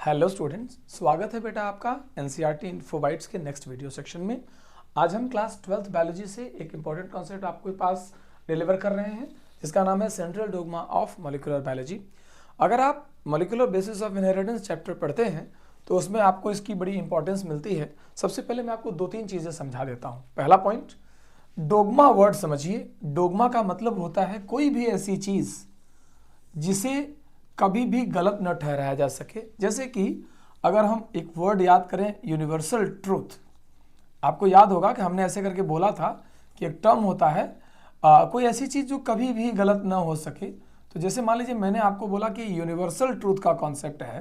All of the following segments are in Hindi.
हेलो स्टूडेंट्स, स्वागत है बेटा आपका एनसीईआरटी इन्फोबाइट्स के नेक्स्ट वीडियो सेक्शन में। आज हम क्लास 12th बायोलॉजी से एक इंपॉर्टेंट कॉन्सेप्ट आपके पास डिलीवर कर रहे हैं जिसका नाम है central dogma of molecular biology. अगर आप molecular basis of inheritance chapter पढ़ते हैं तो उसमें आपको इसकी बड़ी इंपॉर्टेंस मिलती है। सबसे पहले मैं आपको दो तीन चीज़ें समझा देता हूँ। पहला पॉइंट, डोग्मा वर्ड समझिए। डोग्मा का मतलब होता है कोई भी ऐसी चीज़ जिसे कभी भी गलत न ठहराया जा सके। जैसे कि अगर हम एक वर्ड याद करें, यूनिवर्सल ट्रूथ, आपको याद होगा कि हमने ऐसे करके बोला था कि एक टर्म होता है कोई ऐसी चीज़ जो कभी भी गलत न हो सके। तो जैसे मान लीजिए मैंने आपको बोला कि यूनिवर्सल ट्रूथ का कॉन्सेप्ट है,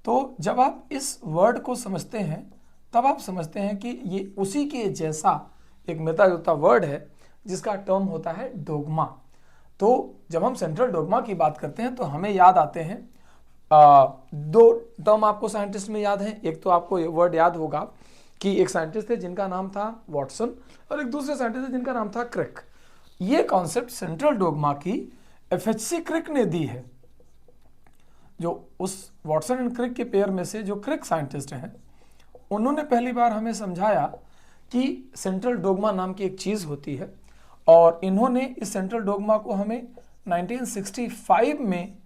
तो जब आप इस वर्ड को समझते हैं तब आप समझते हैं कि ये उसी के जैसा एक मिलता जुलता वर्ड है जिसका टर्म होता है डोग्मा। तो जब हम सेंट्रल डोग्मा की बात करते हैं तो हमें याद आते हैं दो टर्म आपको साइंटिस्ट में याद हैं। एक तो आपको ये वर्ड याद होगा कि एक साइंटिस्ट थे जिनका नाम था वॉटसन और एक दूसरे साइंटिस्ट थे जिनका नाम था क्रिक। ये कॉन्सेप्ट सेंट्रल डोग्मा की एफएचसी क्रिक ने दी है। जो उस वॉटसन एंड क्रिक के पेयर में से जो क्रिक साइंटिस्ट हैं उन्होंने पहली बार हमें समझाया कि सेंट्रल डोग्मा नाम की एक चीज़ होती है और इन्होंने इस सेंट्रल डोग्मा को हमें 1965 में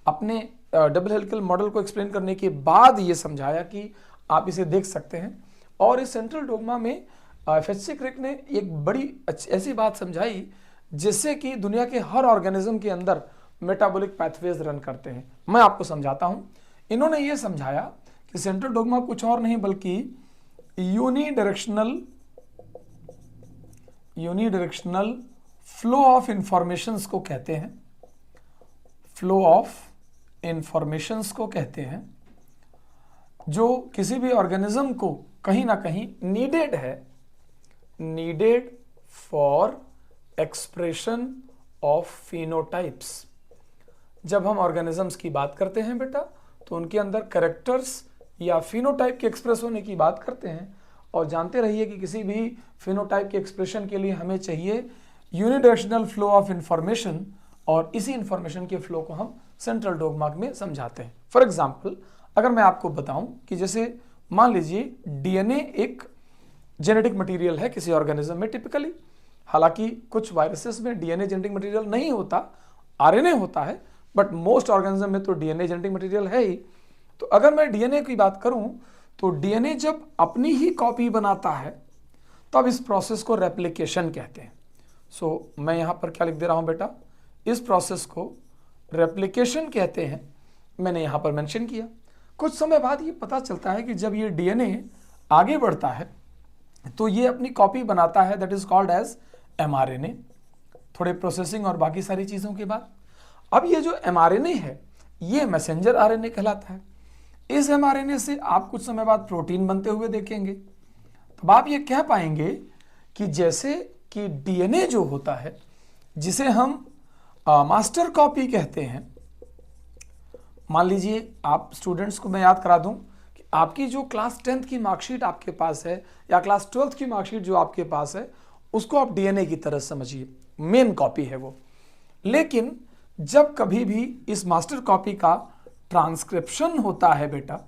अपने डबल हेलिकल मॉडल को एक्सप्लेन करने के बाद ये समझाया कि आप इसे देख सकते हैं। और इस सेंट्रल डोग्मा में एफएचसी क्रिक ने एक बड़ी ऐसी बात समझाई जिससे कि दुनिया के हर ऑर्गेनिज्म के अंदर मेटाबॉलिक पैथवेज रन करते हैं। मैं आपको समझाता हूँ। इन्होंने ये समझाया कि सेंट्रल डोग्मा कुछ और नहीं बल्कि यूनिडायरेक्शनल फ्लो ऑफ इंफॉर्मेशंस को कहते हैं। फ्लो ऑफ इंफॉर्मेशंस को कहते हैं जो किसी भी ऑर्गेनिज्म को कहीं ना कहीं नीडेड है, needed for expression of phenotypes. जब हम ऑर्गेनिजम्स की बात करते हैं बेटा तो उनके अंदर कैरेक्टर्स या फिनोटाइप के एक्सप्रेस होने की बात करते हैं। और जानते रहिए कि किसी भी फिनोटाइप के एक्सप्रेशन के लिए हमें चाहिए यूनिडायरेक्शनल फ्लो ऑफ इंफॉर्मेशन और इसी इंफॉर्मेशन के फ्लो को हम सेंट्रल डोग्मा में समझाते हैं। फॉर एग्जांपल, अगर मैं आपको बताऊं कि जैसे मान लीजिए डीएनए एक जेनेटिक मटेरियल है किसी ऑर्गेनिज्म में टिपिकली। हालांकि कुछ वायरसेस में डीएनए जेनेटिक मटेरियल नहीं होता, आरएनए होता है, बट मोस्ट ऑर्गेनिज्म में तो डीएनए जेनेटिक मटेरियल है ही। तो अगर मैं डीएनए की बात करूं तो डीएनए जब अपनी ही कॉपी बनाता है तब इस प्रोसेस को रेप्लिकेशन कहते हैं। सो मैं यहां पर क्या लिख दे रहा हूं बेटा, इस प्रोसेस को रेप्लिकेशन कहते हैं। मैंने यहां पर मेंशन किया। कुछ समय बाद ये पता चलता है कि जब ये डीएनए आगे बढ़ता है तो ये अपनी कॉपी बनाता है, that is called as mRNA. थोड़े प्रोसेसिंग और बाकी सारी चीज़ों के बाद अब ये जो एमआरएनए है ये मैसेंजर आरएनए कहलाता है। इस एमआरएनए से आप कुछ समय बाद प्रोटीन बनते हुए देखेंगे। तब आप ये कह पाएंगे कि जैसे कि डीएनए जो होता है जिसे हम मास्टर कॉपी कहते हैं। मान लीजिए आप स्टूडेंट्स को मैं याद करा दूं कि आपकी जो क्लास 10th की मार्कशीट आपके पास है या क्लास 12th की मार्कशीट जो आपके पास है उसको आप डीएनए की तरह समझिए, मेन कॉपी है वो। लेकिन जब कभी भी इस मास्टर कॉपी का ट्रांसक्रिप्शन होता है बेटा,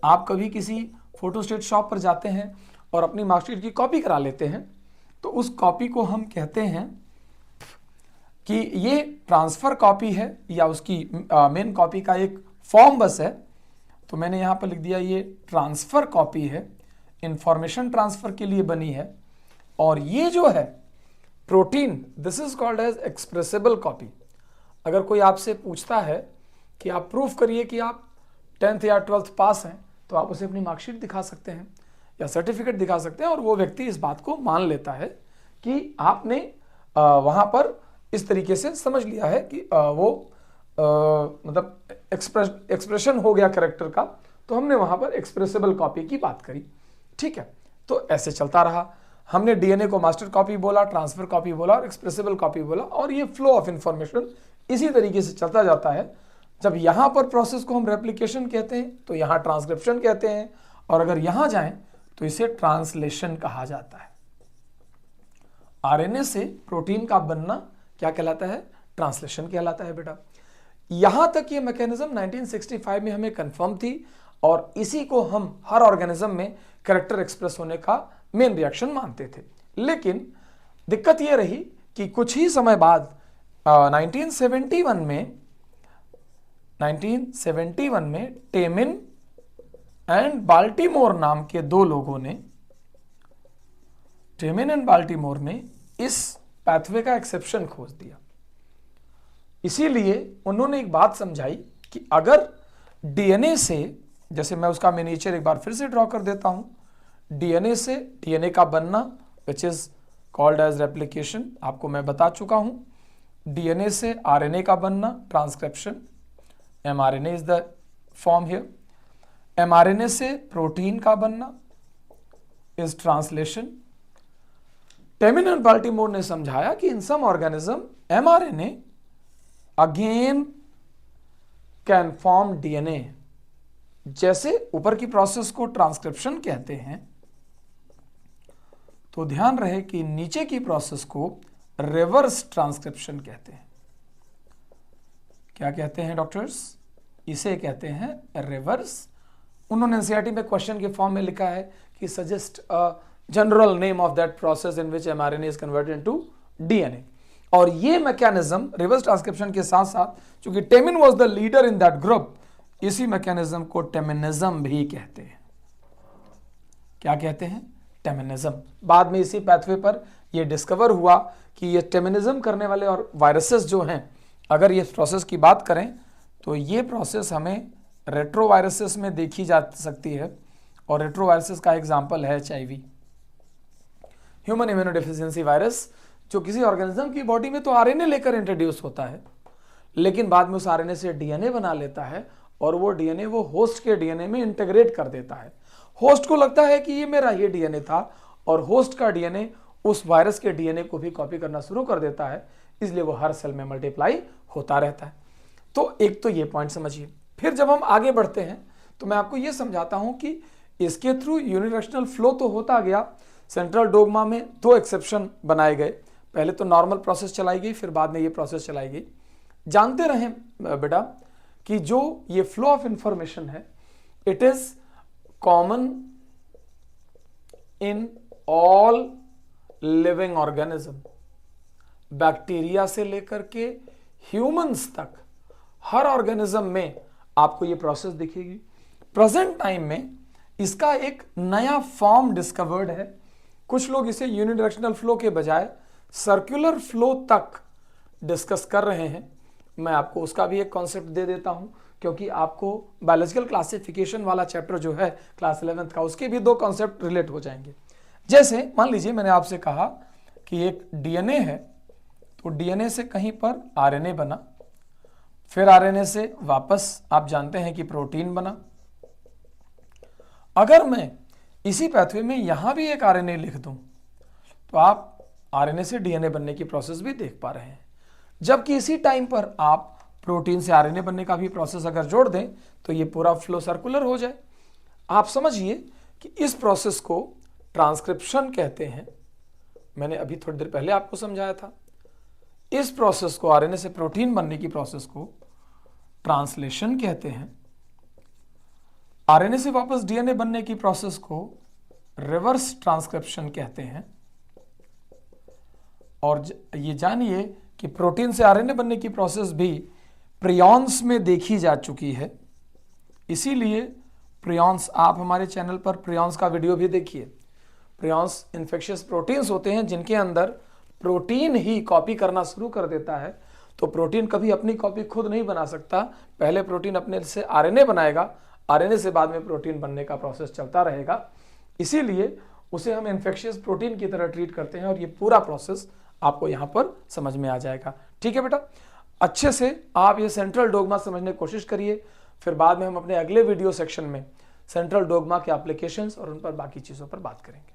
आप कभी किसी फोटोस्टेट शॉप पर जाते हैं और अपनी मार्कशीट की कॉपी करा लेते हैं तो उस कॉपी को हम कहते हैं कि ये ट्रांसफर कॉपी है या उसकी मेन कॉपी का एक फॉर्म बस है। तो मैंने यहां पर लिख दिया ये ट्रांसफर कॉपी है, इंफॉर्मेशन ट्रांसफर के लिए बनी है। और ये जो है protein, this is called as expressible copy. अगर कोई आपसे पूछता है कि आप प्रूफ करिए कि आप 10th या 12th पास हैं तो आप उसे अपनी मार्कशीट दिखा सकते हैं या सर्टिफिकेट दिखा सकते हैं और वो व्यक्ति इस बात को मान लेता है कि आपने वहाँ पर इस तरीके से समझ लिया है कि वो मतलब एक्सप्रेशन हो गया कैरेक्टर का, तो हमने वहाँ पर एक्सप्रेसिबल कॉपी की बात करी। ठीक है, तो ऐसे चलता रहा। हमने डीएनए को मास्टर कॉपी बोला, ट्रांसफर कॉपी बोला और एक्सप्रेसिबल कॉपी बोला और ये फ्लो ऑफ इंफॉर्मेशन इसी तरीके से चलता जाता है। जब यहाँ पर प्रोसेस को हम रेप्लिकेशन कहते हैं तो यहाँ ट्रांसक्रिप्शन कहते हैं और अगर यहाँ जाएं तो इसे ट्रांसलेशन कहा जाता है। आरएनए से प्रोटीन का बनना क्या कहलाता है? ट्रांसलेशन कहलाता है बेटा। यहां तक ये मैकेनिज्म 1965 में हमें कंफर्म थी और इसी को हम हर ऑर्गेनिज्म में कैरेक्टर एक्सप्रेस होने का मेन रिएक्शन मानते थे। लेकिन दिक्कत ये रही कि कुछ ही समय बाद 1971 में टेमिन एंड बाल्टीमोर नाम के दो लोगों ने, टेमिन एंड बाल्टीमोर ने इस पैथवे का एक्सेप्शन खोज दिया। इसीलिए उन्होंने एक बात समझाई कि अगर डीएनए से, जैसे मैं उसका मिनिएचर एक बार फिर से ड्रॉ कर देता हूं, डीएनए से डीएनए का बनना which is called as replication, आपको मैं बता चुका हूं। डीएनए से आरएनए का बनना transcription, mRNA is the form here. MRNA से प्रोटीन का बनना is translation. Temin and Baltimore ने समझाया कि in some organism mRNA again can form DNA. जैसे ऊपर की प्रोसेस को ट्रांसक्रिप्शन कहते हैं, तो ध्यान रहे कि नीचे की प्रोसेस को रिवर्स ट्रांसक्रिप्शन कहते हैं। क्या कहते हैं डॉक्टर्स? इसे कहते हैं रिवर्स। उन्होंने एनसीईआरटी में क्वेश्चन के फॉर्म में लिखा है कि suggest a general name of that process in which mRNA is converted into DNA. और ये मैकेनिज्म रिवर्स ट्रांसक्रिप्शन के साथ साथ, चूंकि Temin was the leader in that group, इसी मैकेनिज्म को टेमिनिज्म भी कहते हैं। क्या कहते हैं? टेमिनिज्म। बाद में इसी पैथवे पर यह डिस्कवर हुआ कि ये टेमिनिज्म करने वाले और वायरसेस जो हैं, अगर ये प्रोसेस की बात करें तो ये प्रोसेस हमें रेट्रोवायरसेस में देखी जा सकती है। और रेट्रोवायरसेस का एग्जाम्पल है HIV, ह्यूमन इम्यूनोडेफिशिएंसी वायरस, जो किसी ऑर्गेनिज्म की बॉडी में तो आरएनए लेकर इंट्रोड्यूस होता है, लेकिन बाद में उस आरएनए से डीएनए बना लेता है और वो डीएनए वो होस्ट के डीएनए में इंटीग्रेट कर देता है। होस्ट को लगता है कि ये मेरा ये डीएनए था और होस्ट का डीएनए उस वायरस के डीएनए को भी कॉपी करना शुरू कर देता है, इसलिए वो हर सेल में मल्टीप्लाई होता रहता है। तो एक तो ये पॉइंट समझिए। फिर जब हम आगे बढ़ते हैं तो मैं आपको ये समझाता हूं कि इसके थ्रू यूनिडायरेक्शनल फ्लो तो होता गया। सेंट्रल डोग्मा में दो एक्सेप्शन बनाए गए, पहले तो नॉर्मल प्रोसेस चलाई गई, फिर बाद में ये प्रोसेस चलाई गई। जानते रहें बेटा कि जो ये फ्लो ऑफ इंफॉर्मेशन है, it is common in all living organism, bacteria से लेकर के ह्यूमंस तक हर ऑर्गेनिज्म में आपको ये प्रोसेस दिखेगी। प्रेजेंट टाइम में इसका एक नया फॉर्म डिस्कवर्ड है। कुछ लोग इसे यूनिडायरेक्शनल फ्लो के बजाय सर्कुलर फ्लो तक डिस्कस कर रहे हैं। मैं आपको उसका भी एक कॉन्सेप्ट दे देता हूं, क्योंकि आपको बायोलॉजिकल क्लासिफिकेशन वाला चैप्टर जो है क्लास 11th का, उसके भी दो कॉन्सेप्ट रिलेट हो जाएंगे। जैसे मान लीजिए मैंने आपसे कहा कि एक डीएनए है, तो डीएनए से कहीं पर आरएनए बना, फिर आरएनए से वापस आप जानते हैं कि प्रोटीन बना। अगर मैं इसी पैथवे में यहां भी एक आरएनए लिख दूं, तो आप आरएनए से डीएनए बनने की प्रोसेस भी देख पा रहे हैं। जबकि इसी टाइम पर आप प्रोटीन से आरएनए बनने का भी प्रोसेस अगर जोड़ दें तो ये पूरा फ्लो सर्कुलर हो जाए। आप समझिए कि इस प्रोसेस को ट्रांसक्रिप्शन कहते हैं। मैंने अभी थोड़ी देर पहले आपको समझाया था। इस प्रोसेस को, आरएनए से प्रोटीन बनने की प्रोसेस को ट्रांसलेशन कहते हैं। आरएनए से वापस डीएनए बनने की प्रोसेस को रिवर्स ट्रांसक्रिप्शन कहते हैं। और ये जानिए कि प्रोटीन से आरएनए बनने की प्रोसेस भी प्रियॉन्स में देखी जा चुकी है। इसीलिए प्रियॉन्स, आप हमारे चैनल पर प्रियॉन्स का वीडियो भी देखिए। प्रियॉन्स इन्फेक्शियस प्रोटीन्स होते हैं जिनके अंदर प्रोटीन ही कॉपी करना शुरू कर देता है। तो प्रोटीन कभी अपनी कॉपी खुद नहीं बना सकता, पहले प्रोटीन अपने से आरएनए बनाएगा, आरएनए से बाद में प्रोटीन बनने का प्रोसेस चलता रहेगा। इसीलिए उसे हम इन्फेक्शियस प्रोटीन की तरह ट्रीट करते हैं। और ये पूरा प्रोसेस आपको यहां पर समझ में आ जाएगा। ठीक है बेटा, अच्छे से आप ये सेंट्रल डोग्मा समझने की कोशिश करिए। फिर बाद में हम अपने अगले वीडियो सेक्शन में सेंट्रल डोग्मा के एप्लीकेशंस और उन पर बाकी चीज़ों पर बात करेंगे।